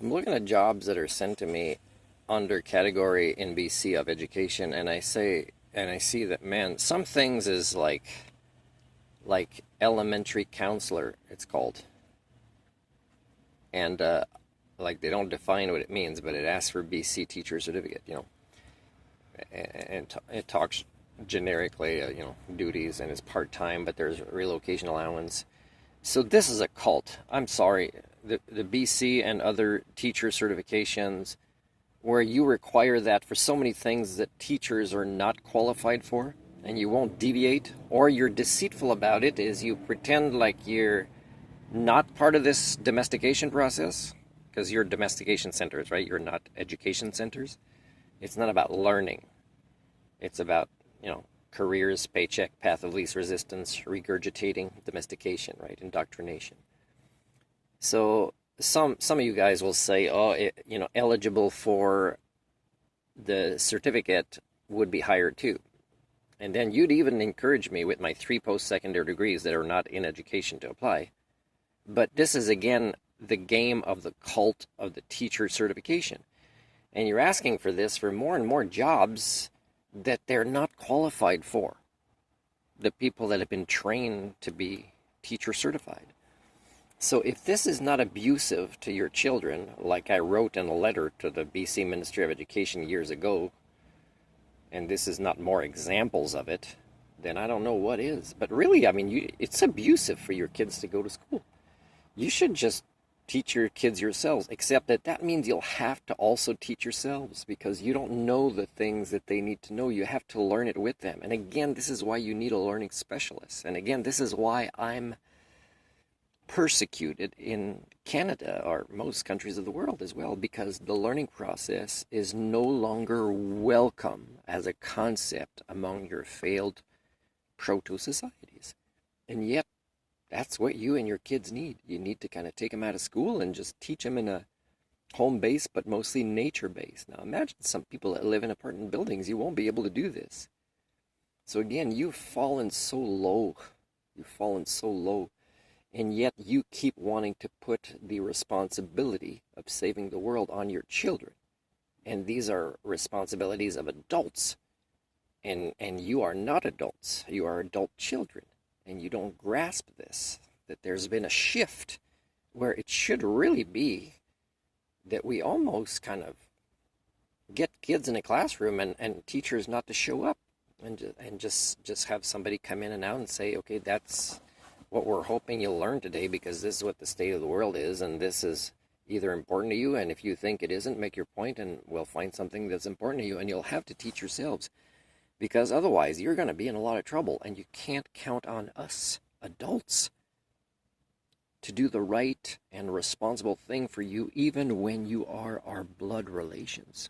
I'm looking at jobs that are sent to me under category in BC of education, and I see that, man, some things is like elementary counselor, it's called, and like they don't define what it means, but it asks for BC teacher certificate, and it talks generically, duties, and it's part time, but there's relocation allowance. So this is a cult. I'm sorry. The BC and other teacher certifications where you require that for so many things that teachers are not qualified for, and you won't deviate, or you're deceitful about it, is you pretend like you're not part of this domestication process, because you're domestication centers, right? You're not education centers. It's not about learning. It's about, careers, paycheck, path of least resistance, regurgitating, domestication, right? Indoctrination. So some of you guys will say, oh, eligible for the certificate would be higher too. And then you'd even encourage me with my 3 post-secondary degrees that are not in education to apply. But this is, again, the game of the cult of the teacher certification. And you're asking for this for more and more jobs that they're not qualified for. The people that have been trained to be teacher certified. So if this is not abusive to your children, like I wrote in a letter to the BC Ministry of Education years ago, and this is not more examples of it, then I don't know what is. But really, I mean, it's abusive for your kids to go to school. You should just teach your kids yourselves, except that means you'll have to also teach yourselves because you don't know the things that they need to know. You have to learn it with them. And again, this is why you need a learning specialist. And again, this is why I'm persecuted in Canada or most countries of the world as well, because the learning process is no longer welcome as a concept among your failed proto-societies. And yet, that's what you and your kids need. You need to kind of take them out of school and just teach them in a home base, but mostly nature based. Now, imagine some people that live in apartment buildings. You won't be able to do this. So again, you've fallen so low. You've fallen so low. And yet you keep wanting to put the responsibility of saving the world on your children. And these are responsibilities of adults. And you are not adults. You are adult children. And you don't grasp this, that there's been a shift where it should really be that we almost kind of get kids in a classroom and teachers not to show up and just have somebody come in and out and say, okay, that's what we're hoping you'll learn today because this is what the state of the world is, and this is either important to you, and if you think it isn't, make your point and we'll find something that's important to you, and you'll have to teach yourselves. Because otherwise, you're going to be in a lot of trouble, and you can't count on us, adults, to do the right and responsible thing for you, even when you are our blood relations.